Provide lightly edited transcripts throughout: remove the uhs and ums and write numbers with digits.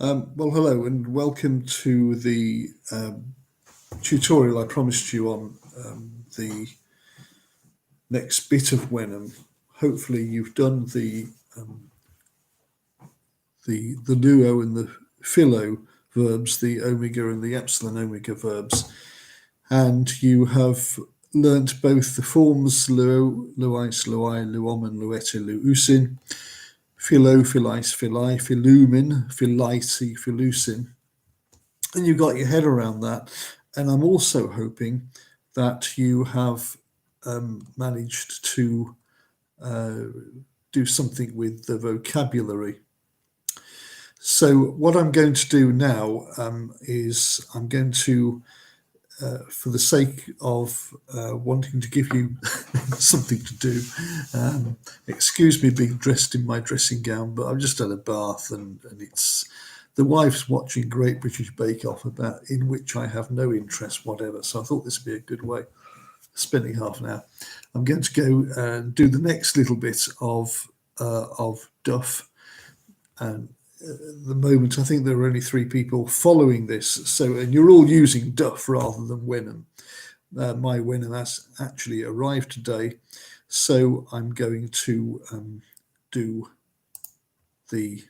Well, hello and welcome to the tutorial I promised you on the next bit of Wenham. Hopefully, you've done the luo and the philo verbs, the omega and the epsilon omega verbs, and you have learnt both the forms luo, luais, luai, luomen, luete, luusin, philo, philais, philai, philumin, philaiti, philusin, and you got your head around that. And I'm also hoping that you have managed to do something with the vocabulary. So what I'm going to do now is I'm going to, for the sake of wanting to give you something to do, excuse me being dressed in my dressing gown, but I've just had a bath and it's the wife's watching Great British Bake Off, in which I have no interest whatever. So I thought this would be a good way of spending half an hour. I'm going to go and do the next little bit of Duff. And at the moment, I think there are only 3 people following this. So, and you're all using Duff rather than Wenham. My Wenham has actually arrived today. So I'm going to do the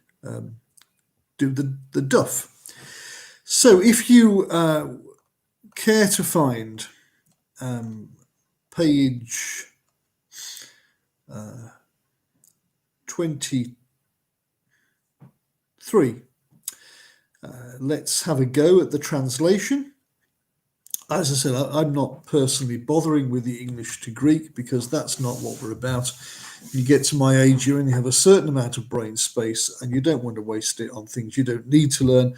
Duff. So if you care to find page 23, let's have a go at the translation. As I said, I'm not personally bothering with the English to Greek because that's not what we're about. When you get to my age, you only have a certain amount of brain space and you don't want to waste it on things you don't need to learn.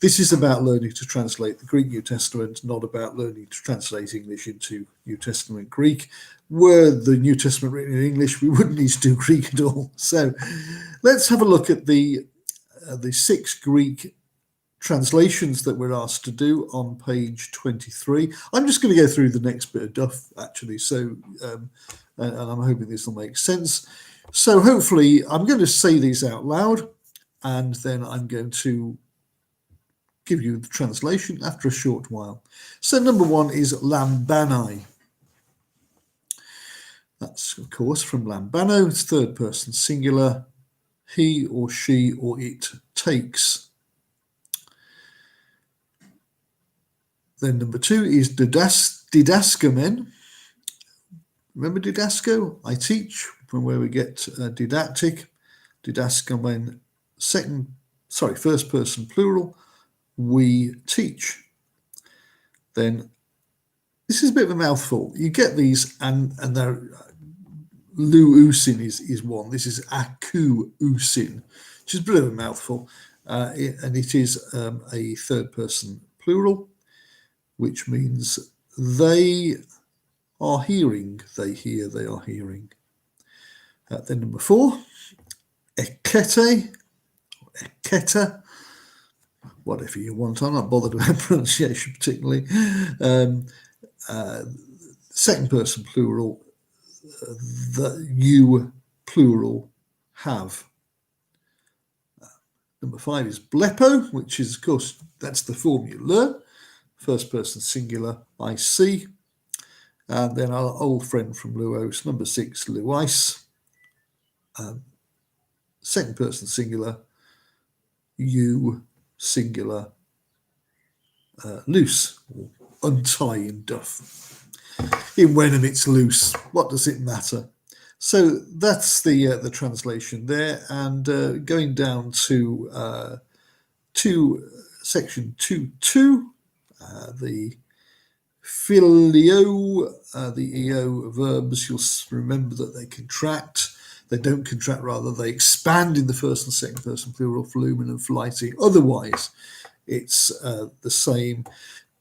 This is about learning to translate the Greek New Testament, not about learning to translate English into New Testament Greek. Were the New Testament written in English, we wouldn't need to do Greek at all. So let's have a look at the 6 Greek translations that we're asked to do on page 23. I'm just going to go through the next bit of Duff, actually, so and I'm hoping this will make sense. So hopefully I'm going to say these out loud, and then I'm going to give you the translation after a short while. So number 1 is lambanai. That's, of course, from lambano. It's third person singular. He or she or it takes. Then number 2 is didaskamen. Remember didasko? I teach, from where we get didactic. Didaskamen, first person plural. We teach. Then this is a bit of a mouthful. You get these, and they're luusin is one. This is akuusin, which is a bit of a mouthful, and it is a third person plural, which means they are hearing, they hear, they are hearing. Then number 4, ekete, eketa, whatever you want. I'm not bothered about pronunciation particularly. Second person plural, the you plural have. Number 5 is blepo, which is, of course, that's the form you learn. First person singular, I see. And then our old friend from Luos, number 6, luais. Second person singular, you singular, loose, or untie in Duff. In Wenham it's loose. What does it matter? So that's the translation there. And going down to section 2.2, the filio, the EO verbs, you'll remember that they contract. They don't contract, rather, they expand in the first and second person plural, philumin and philaiti. Otherwise, it's the same.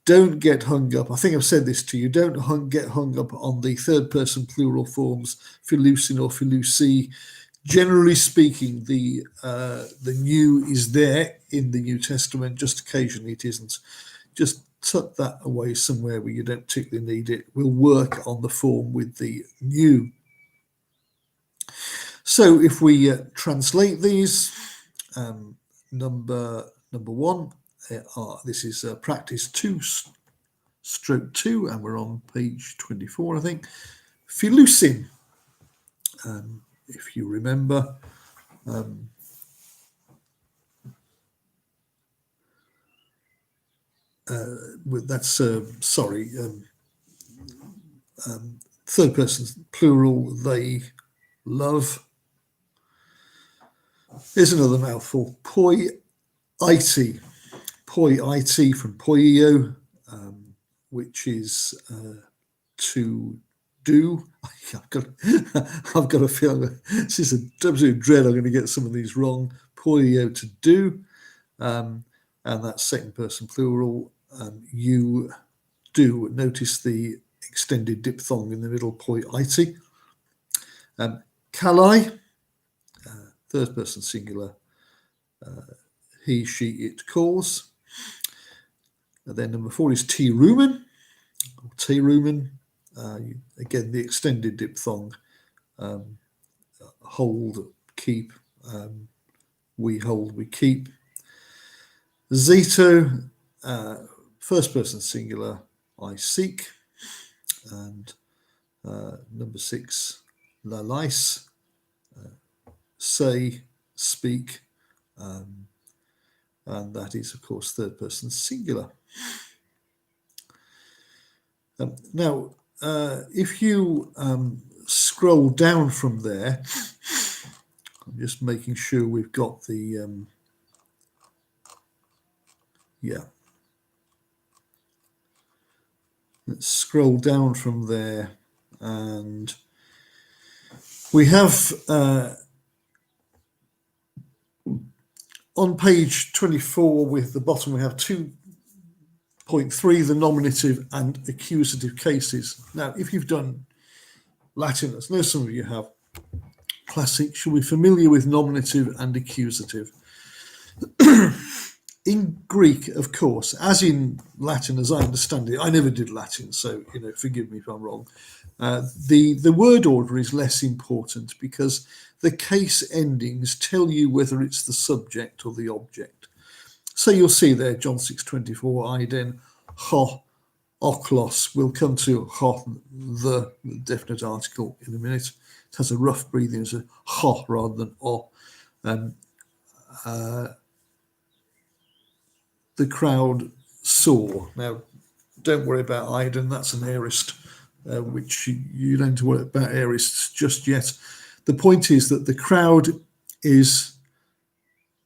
Don't get hung up. I think I've said this to you. Don't get hung up on the third person plural forms, philusin or philusi. Generally speaking, the new is there in the New Testament. Just occasionally it isn't. Just tuck that away somewhere where you don't particularly need it. We'll work on the form with the new. So if we translate these, number number 1. This is practice 2/2, and we're on page 24, I think. Filusin. If you remember, that's third person plural, they love. Here's another mouthful. Poi it. Poi it from poio, which is to do. I've got a feeling this is an absolute dread I'm going to get some of these wrong. Poio, to do, and that's second person plural. You do. Notice the extended diphthong in the middle, poi it. Kalai, third person singular, he, she, it calls. And then number 4 is T-rumen, or T-rumen. Again, the extended diphthong, hold, keep, we hold, we keep. Zeto, first person singular, I seek. And number 6, lalais, say, speak. And that is, of course, third person singular. Now, if you scroll down from there, I'm just making sure we've got the, let's scroll down from there, and we have on page 24 with the bottom, we have 2.3, the nominative and accusative cases. Now, if you've done Latin, as I know some of you have, classic, you'll be familiar with nominative and accusative. In Greek, of course, as in Latin, as I understand it, I never did Latin, so forgive me if I'm wrong. The word order is less important because the case endings tell you whether it's the subject or the object. So you'll see there, John 6:24, Aiden, ho, oklos. We'll come to ho, the definite article, in a minute. It has a rough breathing, it's a ho rather than o. The crowd saw. Now, don't worry about Aiden, that's an aorist, which you don't need to worry about aorists just yet. The point is that the crowd is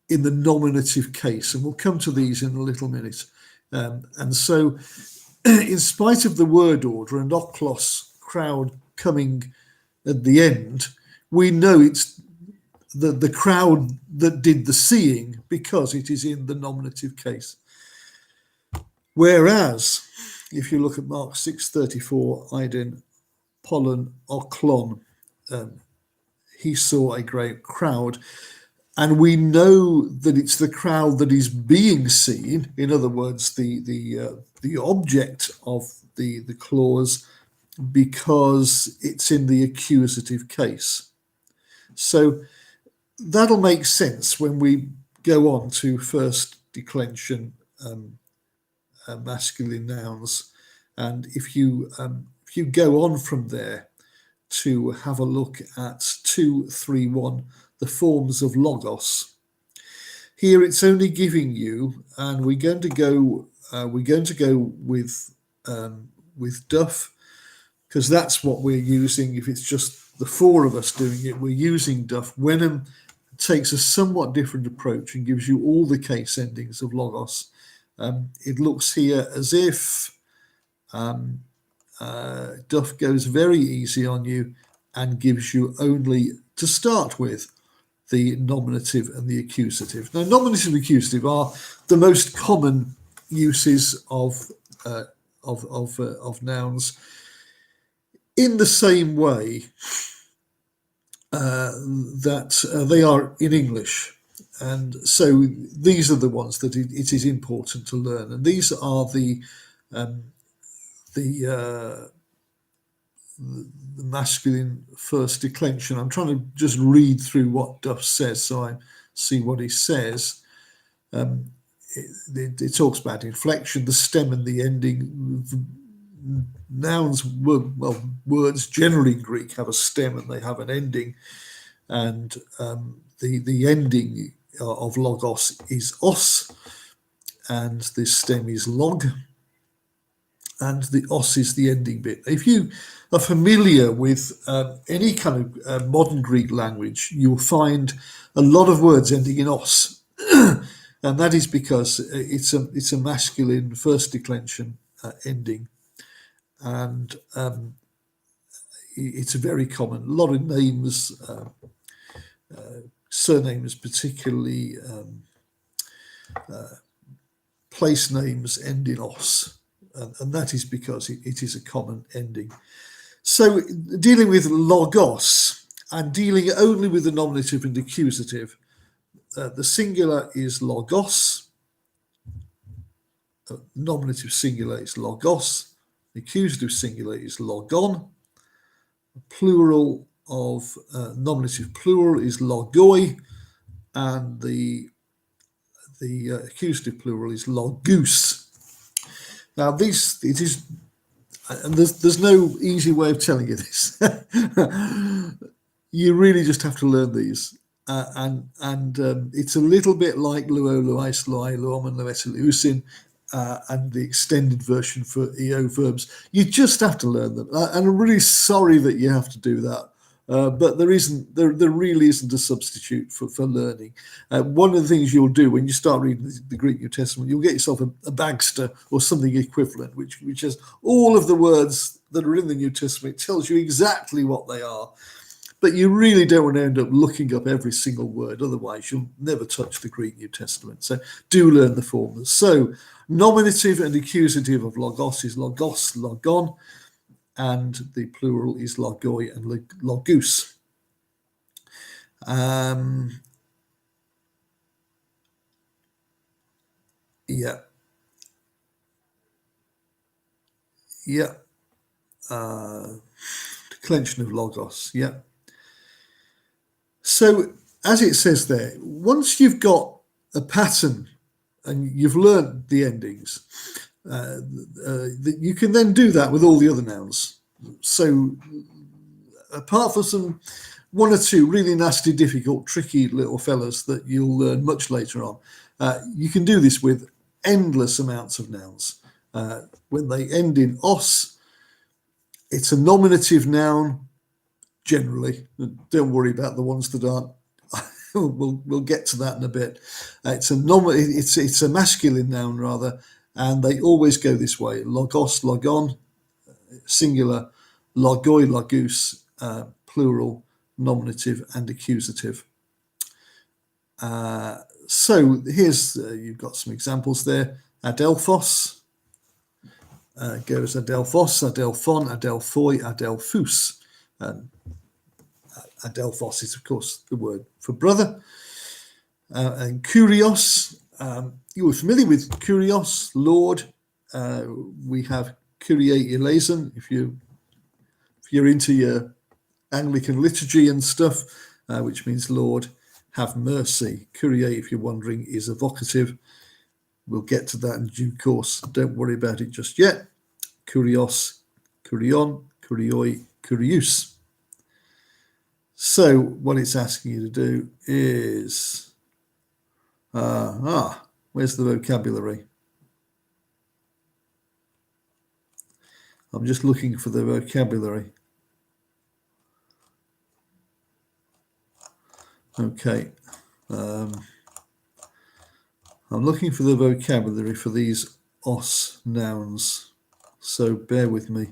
in the nominative case, and we'll come to these in a little minute. And so, in spite of the word order and oklos, crowd, coming at the end, we know it's the crowd that did the seeing because it is in the nominative case. Whereas, if you look at Mark 6:34, Aiden, pollen, oklon, he saw a great crowd, and we know that it's the crowd that is being seen. In other words, the object of the clause, because it's in the accusative case. So that'll make sense when we go on to first declension masculine nouns, and if you go on from there to have a look at 2.3.1, the forms of logos. Here it's only giving you, and we're going to go with Duff, because that's what we're using. If it's just the 4 of us doing it, we're using Duff. Wenham takes a somewhat different approach and gives you all the case endings of logos. It looks here as if Duff goes very easy on you and gives you only, to start with, the nominative and the accusative. Now, nominative and accusative are the most common uses of nouns, in the same way that they are in English. And so these are the ones that it is important to learn. And these are the masculine first declension. I'm trying to just read through what Duff says so I see what he says. it talks about inflection, the stem and the ending. Nouns, words generally in Greek have a stem and they have an ending, and the ending of logos is os, and the stem is log, and the os is the ending bit. If you are familiar with any kind of modern Greek language, you'll find a lot of words ending in os, and that is because it's a masculine first declension ending, and it's a very common. A lot of names, surnames, particularly place names, end in os. And that is because it is a common ending. So dealing with logos and dealing only with the nominative and accusative, the singular is logos, nominative singular is logos, the accusative singular is logon, plural of nominative plural is logoi, and the accusative plural is logus. Now, and there's no easy way of telling you this. You really just have to learn these, and it's a little bit like luo, luais, luai, luomen, lueta, luusin, and the extended version for EO verbs. You just have to learn them, and I'm really sorry that you have to do that. But there really isn't a substitute for learning. One of the things you'll do when you start reading the Greek New Testament, you'll get yourself a Bagster or something equivalent, which has all of the words that are in the New Testament. It tells you exactly what they are. But you really don't want to end up looking up every single word, otherwise you'll never touch the Greek New Testament. So do learn the forms. So nominative and accusative of logos is logos, logon, and the plural is logoi and logus. Declension of logos. So as it says there, once you've got a pattern and you've learned the endings, you can then do that with all the other nouns. So apart from some one or two really nasty, difficult, tricky little fellas that you'll learn much later on, you can do this with endless amounts of nouns. When they end in os, it's a nominative noun generally. Don't worry about the ones that aren't. We'll get to that in a bit. It's a masculine noun rather, and they always go this way: logos, logon, singular, logoi, logus, plural, nominative, and accusative. So here's you've got some examples there. Adelphos goes adelphos, adelphon, adelphoi, adelphus. Adelphos is, of course, the word for brother. And kurios, you were familiar with kurios, Lord. We have Kyrie eleison, if you're into your Anglican liturgy and stuff, which means Lord, have mercy. Kyrie, if you're wondering, is a vocative. We'll get to that in due course. Don't worry about it just yet. Kurios, kurion, kurioi, kurious. So what it's asking you to do is, where's the vocabulary? I'm just looking for the vocabulary. Okay. I'm looking for the vocabulary for these os nouns. So bear with me.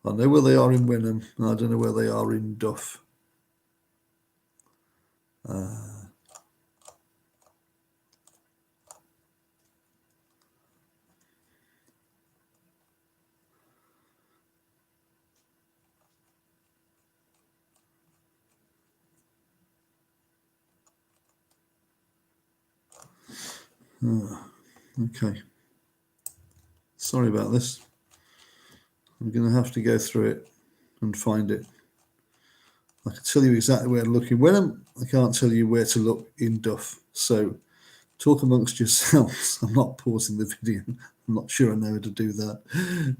I know where they are in Wenham. I don't know where they are in Duff. Okay. Sorry about this. I'm going to have to go through it and find it. I can tell you exactly where to look in Wenham. I can't tell you where to look in Duff. So talk amongst yourselves. I'm not pausing the video. I'm not sure I know how to do that.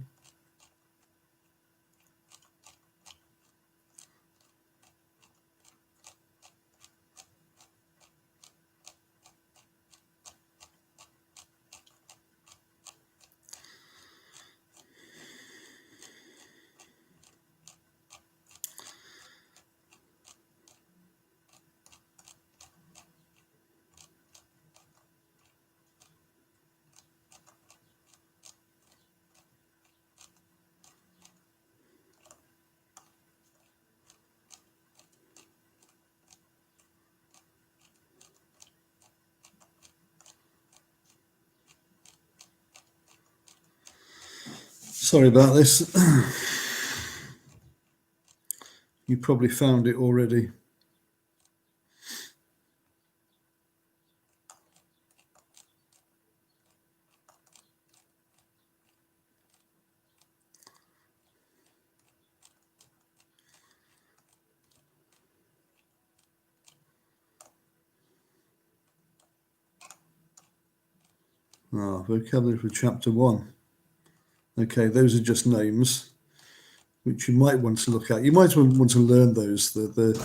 Sorry about this. You probably found it already. Vocabulary for chapter 1. Okay, those are just names which you might want to look at. You might want to learn those, the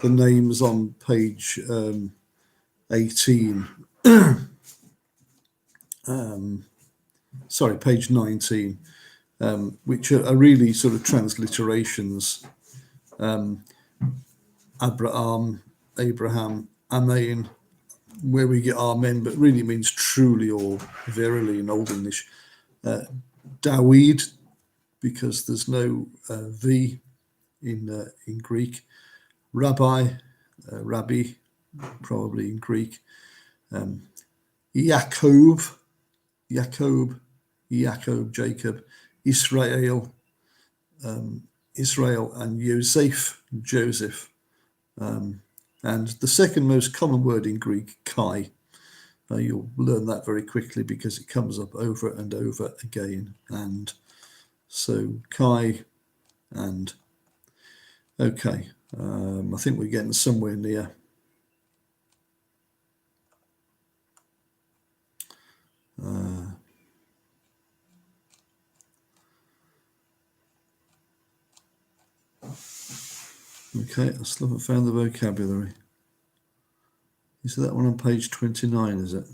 names on page 18. Sorry, page 19, which are really sort of transliterations. Abraham, Amen, where we get Amen, but really means truly or verily in Old English. Dawid, because there's no V in Greek. Rabbi, probably in Greek. Yaakov, Jacob. Israel, and Joseph. And the second most common word in Greek, Kai. You'll learn that very quickly because it comes up over and over again. And so Kai and okay, I think we're getting somewhere near. Okay, I still haven't found the vocabulary. Is that one on page 29, is it?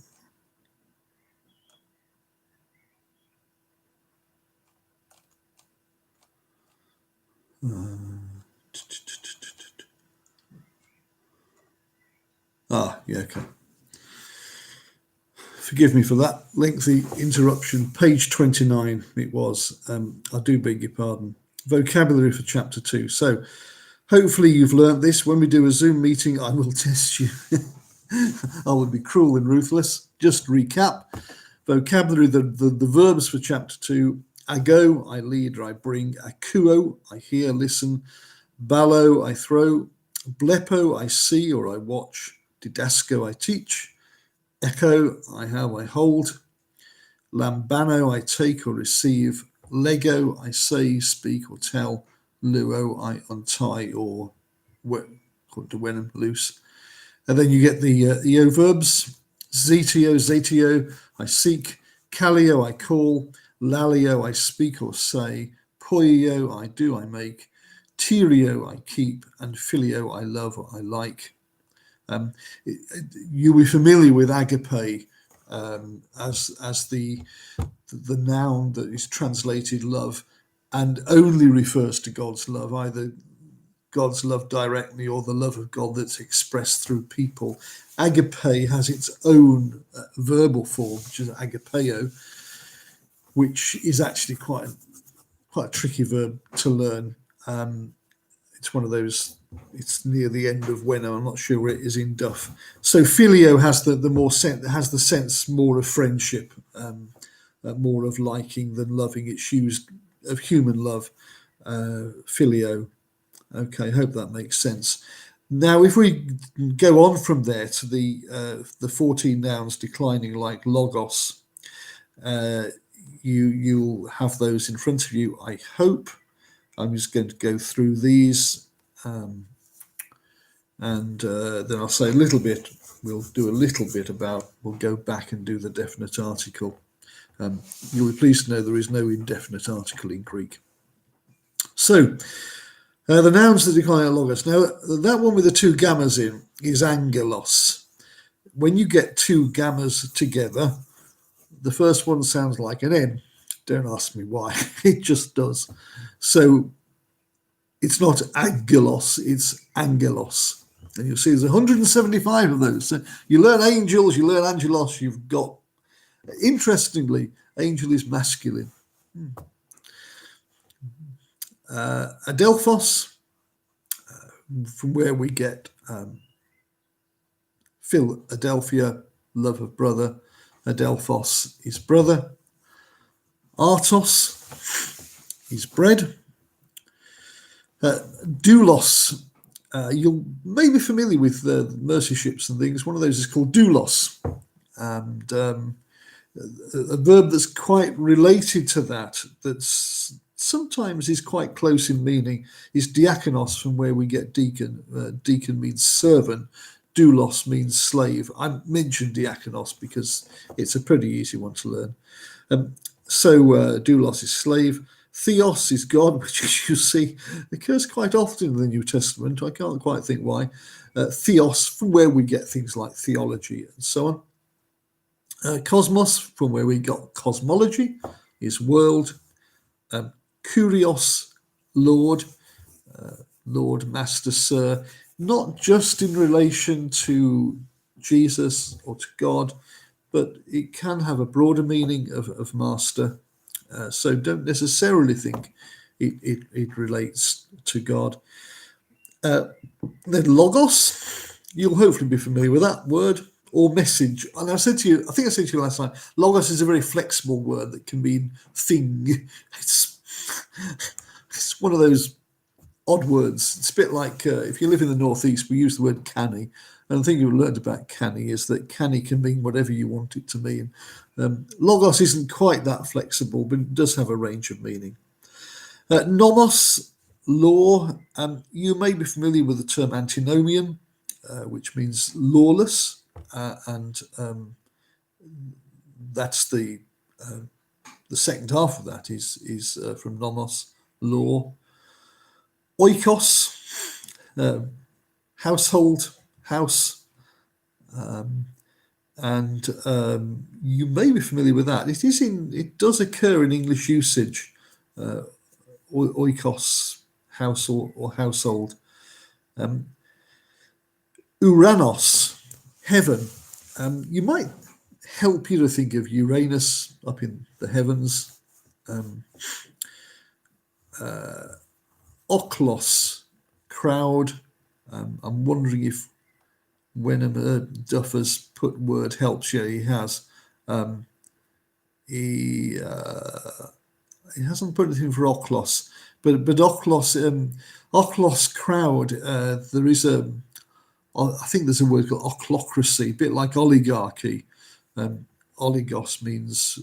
Yeah, okay. Forgive me for that lengthy interruption. Page 29 it was. I do beg your pardon. Vocabulary for chapter 2. So hopefully you've learnt this. When we do a Zoom meeting, I will test you. I would be cruel and ruthless. Just recap. Vocabulary, the verbs for chapter 2. Ago, I lead or I bring. Akuo, I hear, listen. Balo, I throw. Blepo, I see or I watch. Didasco, I teach. Echo, I have, I hold. Lambano, I take or receive. Lego, I say, speak or tell. Luo, I untie or according to when and loose. And then you get the EO verbs. Zetio, I seek. Calio, I call. Lalio, I speak or say. Poio, I do, I make. Tirio, I keep. And filio, I love or I like. You'll be familiar with agape as the noun that is translated love and only refers to God's love, either God's love directly or the love of God that's expressed through people. Agape has its own verbal form, which is agapeo, which is actually quite a tricky verb to learn. It's one of those. It's near the end of Wenham. I'm not sure where it is in Duff. So filio has the more has the sense more of friendship, more of liking than loving. It's used of human love. Filio. Okay, hope that makes sense. Now, if we go on from there to the 14 nouns declining like logos, you'll have those in front of you, I hope. I'm just going to go through these and then I'll say a little bit we'll do a little bit about, we'll go back and do the definite article. You'll be pleased to know there is no indefinite article in Greek. So, the nouns that decline logos. Now, that one with the two gammas in is angelos. When you get two gammas together, the first one sounds like an N. Don't ask me why. It just does. So it's not angelos, it's angelos. And you'll see there's 175 of those. So you learn angels, you learn angelos, you've got, interestingly, angel is masculine. Adelphos, from where we get Philadelphia, love of brother. Adelphos is brother. Artos is bread. Doulos, you may be familiar with the mercy ships and things. One of those is called doulos. And a verb that's quite related to that, that's sometimes is quite close in meaning, is diakonos, from where we get deacon. Deacon means servant. Doulos means slave. I mentioned diakonos because it's a pretty easy one to learn. So doulos is slave. Theos is God, which, as you see, occurs quite often in the New Testament. I can't quite think why. Theos, from where we get things like theology and so on. Cosmos, from where we got cosmology, is world. Kurios, Lord, Lord, Master, Sir, not just in relation to Jesus or to God, but it can have a broader meaning of master. So don't necessarily think it relates to God. Then logos, you'll hopefully be familiar with that word, or message. And I said to you, I think I said to you last time, logos is a very flexible word that can mean thing. It's one of those odd words. It's a bit like if you live in the northeast, we use the word canny. And the thing you've learned about canny is that canny can mean whatever you want it to mean. Logos isn't quite that flexible, but it does have a range of meaning. Nomos, law. You may be familiar with the term antinomian, which means lawless, and that's the second half of that is from nomos, law. Oikos, household, house, and you may be familiar with that. It does occur in English usage. Oikos, house or household. Uranos, heaven. You might help you to think of Uranus up in the heavens. Oklos, crowd. I'm wondering if Wenham Duffers put word helps. Yeah, he has. He hasn't put anything for Oklos, but Oklos crowd. There is I think there's a word called ochlocracy, a bit like oligarchy. Oligos means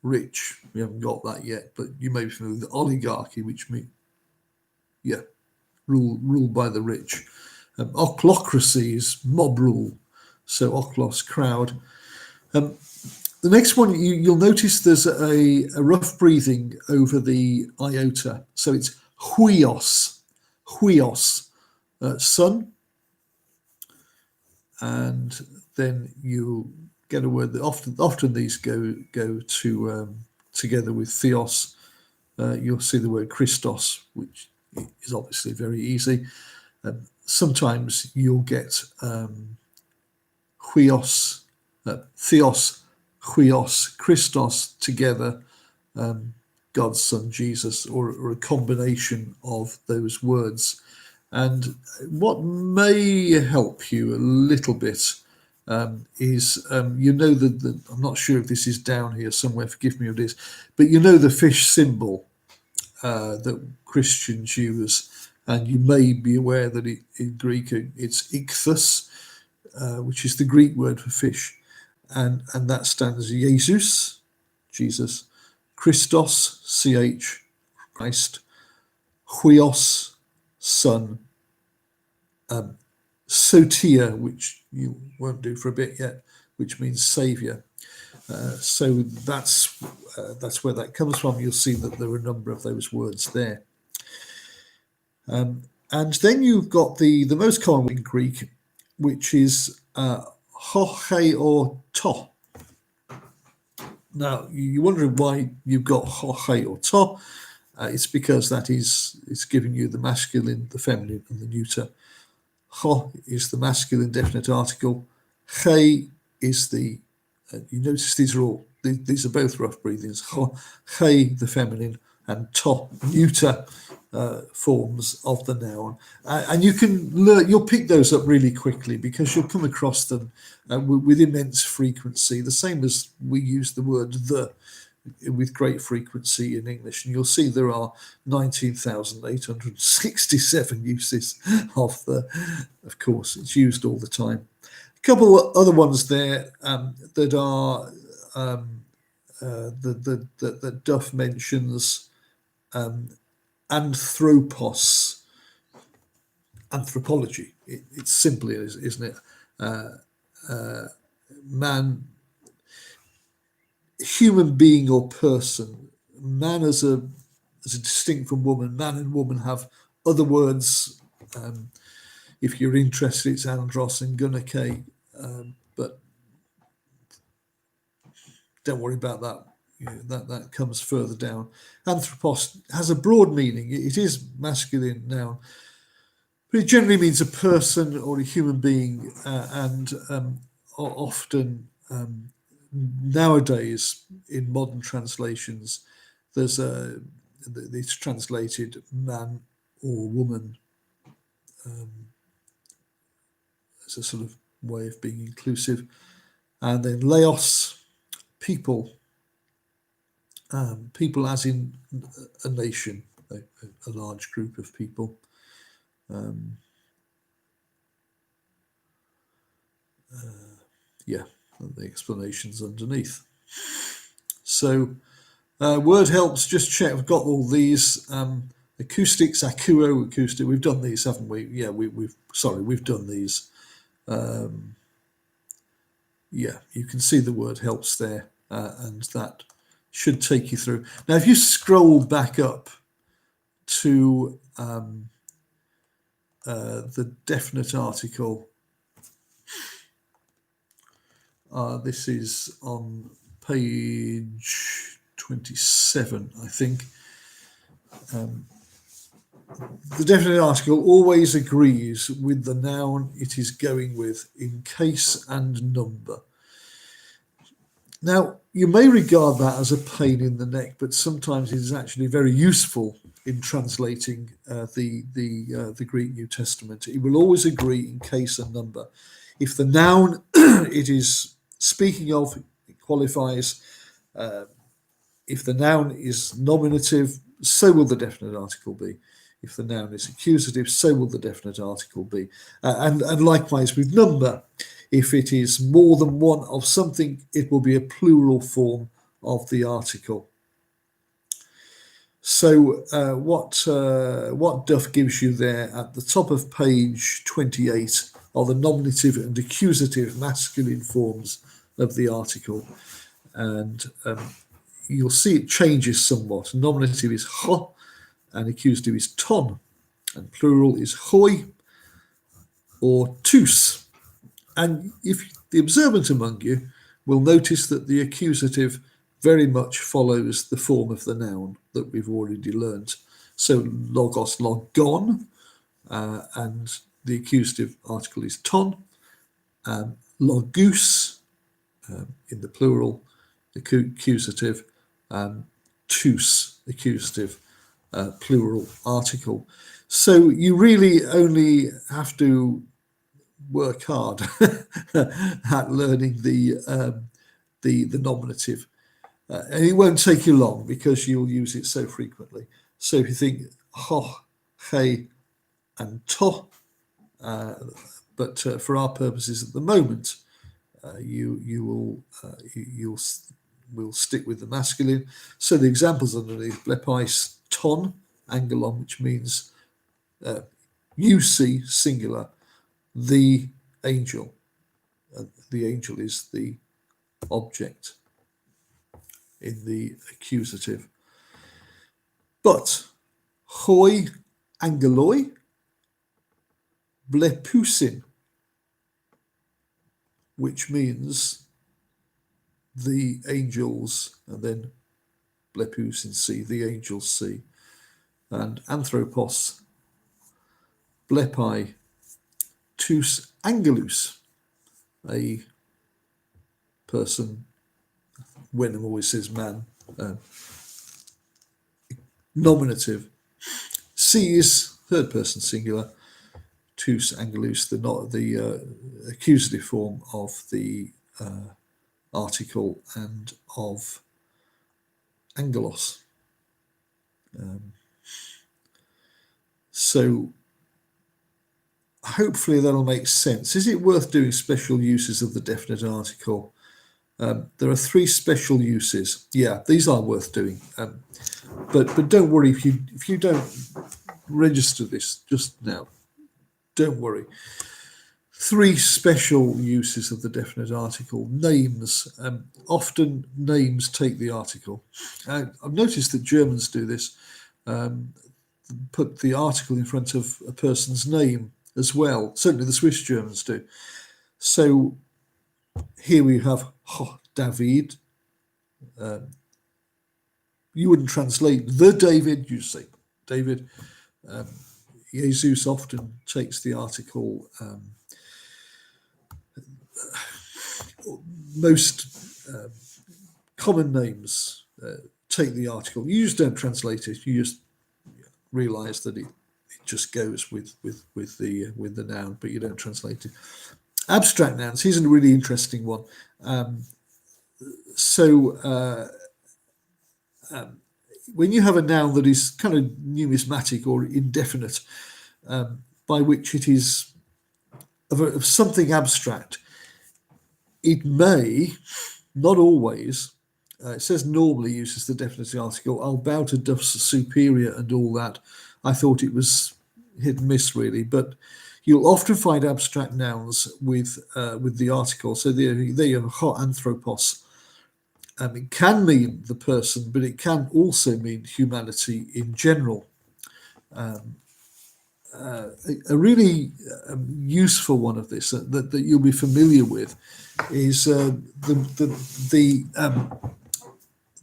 rich. We haven't got that yet, but you may be familiar with oligarchy, which means ruled by the rich. Ochlocracy is mob rule, so oklos, crowd. The next one, you'll notice there's a rough breathing over the iota, so it's huios, sun, and then you get a word that often these go to together with theos. You'll see the word Christos, which is obviously very easy. Sometimes you'll get huios, theos, huios, Christos together, God's Son Jesus, or a combination of those words. And what may help you a little bit is, you know, I'm not sure if this is down here somewhere, forgive me if it is, but you know the fish symbol that Christians use, and you may be aware that in Greek it's ichthus, which is the Greek word for fish, and that stands Jesus, Christos, CH, Christ, huios, Son, sotia, which you won't do for a bit yet, which means saviour. So that's where that comes from. You'll see that there are a number of those words there. And then you've got the most common word in Greek, which is ho, he, or to. Now, you're wondering why you've got ho, he, or to. It's because it's giving you the masculine, the feminine, and the neuter. Ho is the masculine definite article. He is the, you notice these are both rough breathings. Ho, he, the feminine, and to, neuter forms of the noun. And you can you'll pick those up really quickly because you'll come across them with immense frequency, the same as we use the word the with great frequency in English. And you'll see there are 19,867 uses of of course, it's used all the time. A couple of other ones there that are that Duff mentions. Anthropology. It's simply, isn't it? Man, human being or person. Man as a distinct from woman. Man and woman have other words. If you're interested, it's andros and gunake, but don't worry about that. That comes further down. Anthropos has a broad meaning. It is masculine noun, but it generally means a person or a human being, and often nowadays in modern translations, it's translated man or woman as a sort of way of being inclusive, and then laos, people. People as in a nation, a large group of people. The explanations underneath. So word helps, just check, I've got all these. Acoustics, akuo, acoustic, we've done these, haven't we? Yeah, we've done these. You can see the word helps there, and that should take you through. Now, if you scroll back up to the definite article, this is on page 27, I think. The definite article always agrees with the noun it is going with in case and number. Now, you may regard that as a pain in the neck, but sometimes it is actually very useful in translating the Greek New Testament. It will always agree in case and number. If the noun it is speaking of, it qualifies. If the noun is nominative, so will the definite article be. If the noun is accusative, so will the definite article be. And likewise with number. If it is more than one of something, it will be a plural form of the article. So what Duff gives you there at the top of page 28 are the nominative and accusative masculine forms of the article. And you'll see it changes somewhat. Nominative is ho, and accusative is ton, and plural is hoi or tous. And if the observant among you will notice that the accusative very much follows the form of the noun that we've already learnt. So logos, logon, and the accusative article is ton. Logus, in the plural, the accusative, tous, accusative, plural article. So you really only have to work hard at learning the nominative, and it won't take you long because you'll use it so frequently. So if you think ho, he, and to, but for our purposes at the moment, you'll stick with the masculine. So the examples underneath: blepais, ton, angelon, which means you see, singular. the angel. The angel is the object in the accusative. But hoi angeloi blepusin, which means the angels, and then blepusin see, the angels see, and anthropos blepai tous angelus, a person. Wenham always says man, nominative. Sees, third person singular, tous angelus, the accusative form of the article and of angelos. So hopefully that'll make sense. Is it worth doing special uses of the definite article? There are 3 special uses. Yeah, these are worth doing. But don't worry if you don't register this just now. Don't worry. 3 special uses of the definite article. Names. Often names take the article. I've noticed that Germans do this. Put the article in front of a person's name as well. Certainly the Swiss Germans do. So here we have David. You wouldn't translate the David, you say David. Jesus often takes the article. Most common names take the article. You just don't translate it. You just realise that it just goes with the noun, but you don't translate it. Abstract nouns. Here's a really interesting one. When you have a noun that is kind of numismatic or indefinite, by which it is of something abstract, it may, not always, it says normally uses the definite article, I'll bow to Duff's superior and all that. I thought it was hit and miss really, but you'll often find abstract nouns with the article. So there you have ho anthropos. It can mean the person, but it can also mean humanity in general. A really useful one of this that you'll be familiar with is the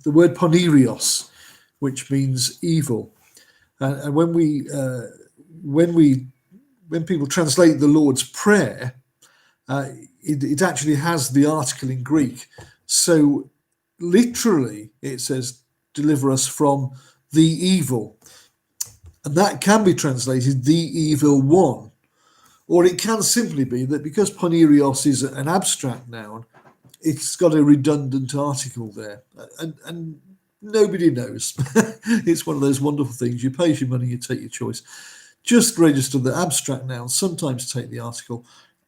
word ponerios, which means evil. And when people translate the Lord's Prayer, it actually has the article in Greek. So literally, it says, "Deliver us from the evil." And that can be translated the evil one. Or it can simply be that because ponerios is an abstract noun, it's got a redundant article there. And nobody knows. It's one of those wonderful things. You pay your money, you take your choice. Just register the abstract nouns, sometimes take the article,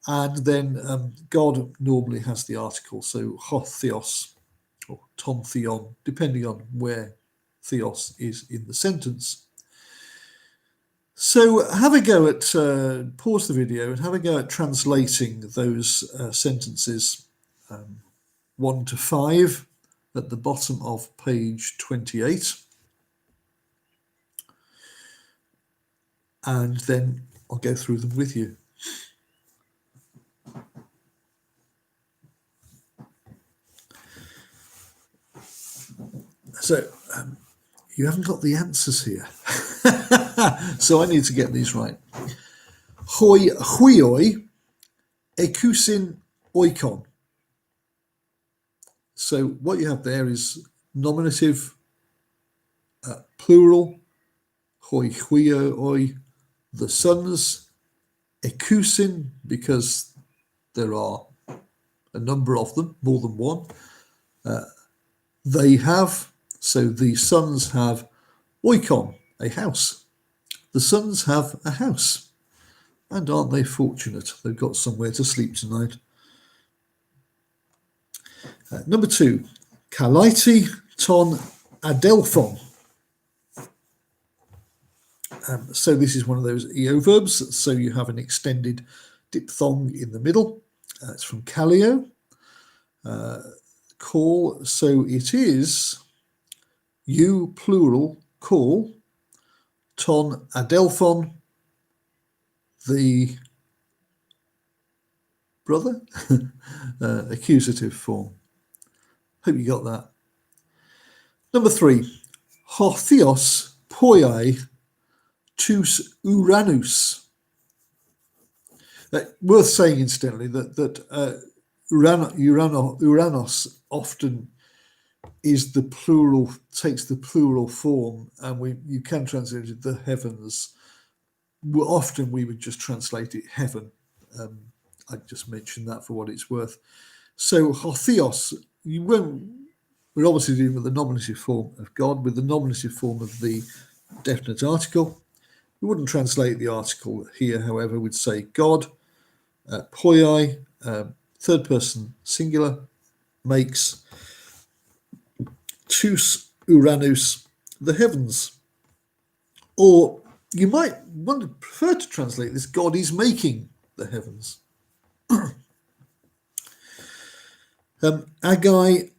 and then God normally has the article. So ho theos or ton theon, depending on where theos is in the sentence. So have a go at, pause the video and have a go at translating those sentences 1 to 5 at the bottom of page 28. And then I'll go through them with you. So you haven't got the answers here. So I need to get these right. Hoi huioi ekusin oikon. So what you have there is nominative, plural, hoi huioi, the sons, ekusin, because there are a number of them, more than one. They have, so the sons have oikon, a house. The sons have a house. And aren't they fortunate? They've got somewhere to sleep tonight. Number 2, kalaiti ton adelphon. So this is one of those EO verbs. So you have an extended diphthong in the middle. It's from Callio. Call, so it is you plural call, ton adelphon, the brother, accusative form. Hope you got that. Number 3, ho theos poiai tous Uranus. Worth saying, incidentally, that Uranos often is the plural, takes the plural form, and you can translate it the heavens. Often we would just translate it heaven. I just mentioned that for what it's worth. So hotheos, we're obviously dealing with the nominative form of God, with the nominative form of the definite article. We wouldn't translate the article here, however, we'd say God, poiai, third person singular, makes tous Uranus, the heavens. Or you might prefer to translate this, God is making the heavens. Agai,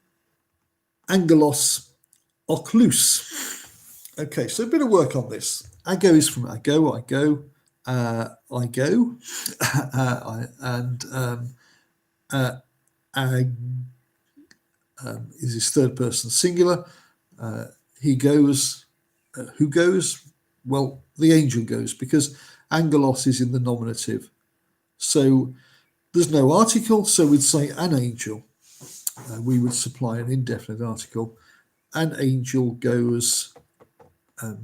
angelos, oklus. Okay, so a bit of work on this. Ago is from ago, I go, and ag is his third person singular. He goes. Who goes? Well, the angel goes, because angelos is in the nominative. So there's no article, so we'd say an angel. We would supply an indefinite article. An angel goes. I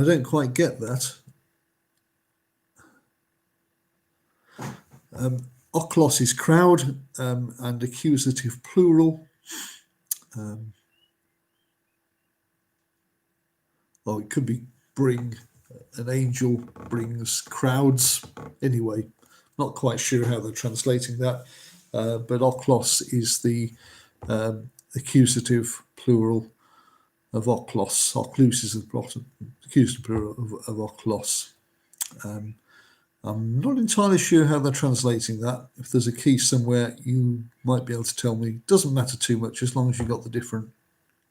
don't quite get that. Oklos is crowd, and accusative plural. Well, it could be bring. An angel brings crowds. Anyway, not quite sure how they're translating that, but oklos is the accusative plural of oklos. Oklus is the accusative plural of oklos. I'm not entirely sure how they're translating that. If there's a key somewhere, you might be able to tell me. Doesn't matter too much as long as you've got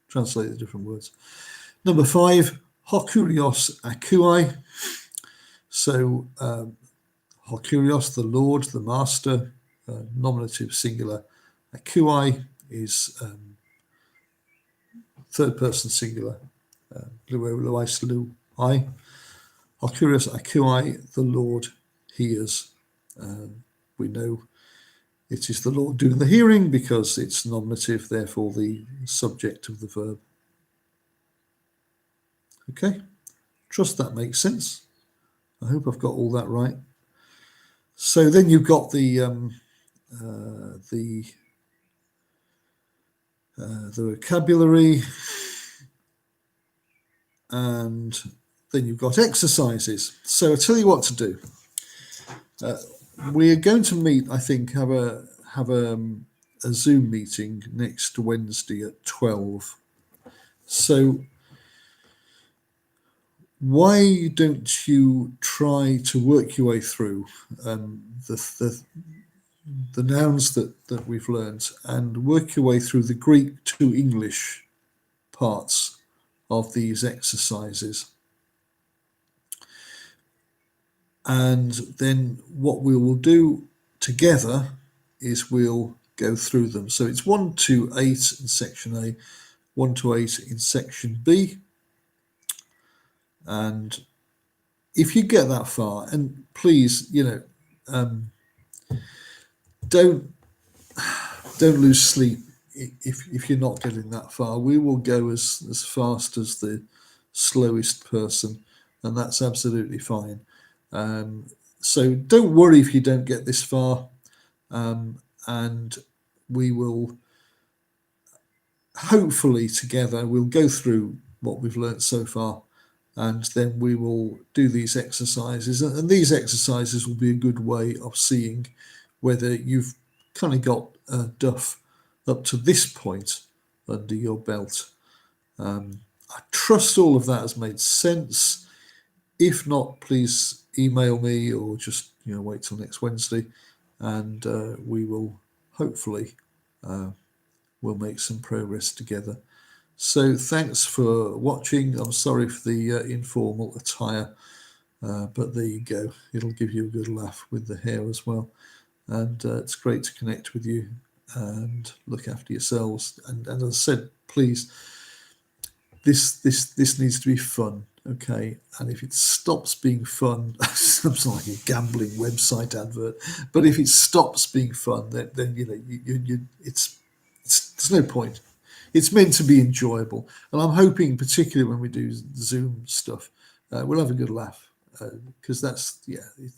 translate the different words. Number 5, hokurios akui. So hokurios, the Lord, the Master, nominative singular. Akui is third person singular. Hokurios akui, the Lord hears. We know it is the Lord doing the hearing because it's nominative, therefore the subject of the verb. Okay, trust that makes sense. I hope I've got all that right. So then you've got the vocabulary, and then you've got exercises. So I'll tell you what to do. We're going to meet, I think, have a Zoom meeting next Wednesday at 12. So why don't you try to work your way through the nouns that we've learned, and work your way through the Greek to English parts of these exercises. And then what we will do together is we'll go through them. So it's 1 to 8 in section A, 1 to 8 in section B. And if you get that far, and please, don't lose sleep if you're not getting that far. We will go as fast as the slowest person, and that's absolutely fine. So don't worry if you don't get this far, and we will hopefully together we'll go through what we've learned so far, and then we will do these exercises, and these exercises will be a good way of seeing whether you've kind of got duff up to this point under your belt. I trust all of that has made sense. If not, please email me or just wait till next Wednesday, and we will hopefully we'll make some progress together. So thanks for watching. I'm sorry for the informal attire, but there you go. It'll give you a good laugh with the hair as well. And it's great to connect with you and look after yourselves. And as I said, please, this needs to be fun, okay? And if it stops being fun, sounds like a gambling website advert. But if it stops being fun, then it's there's no point. It's meant to be enjoyable, and I'm hoping, particularly when we do Zoom stuff, we'll have a good laugh because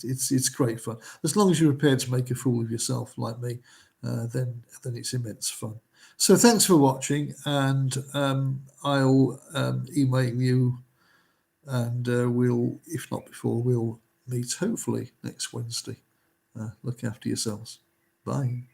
it's great fun. As long as you're prepared to make a fool of yourself, like me, then it's immense fun. So thanks for watching, and I'll email you, and we'll, if not before, we'll meet hopefully next Wednesday. Look after yourselves. Bye.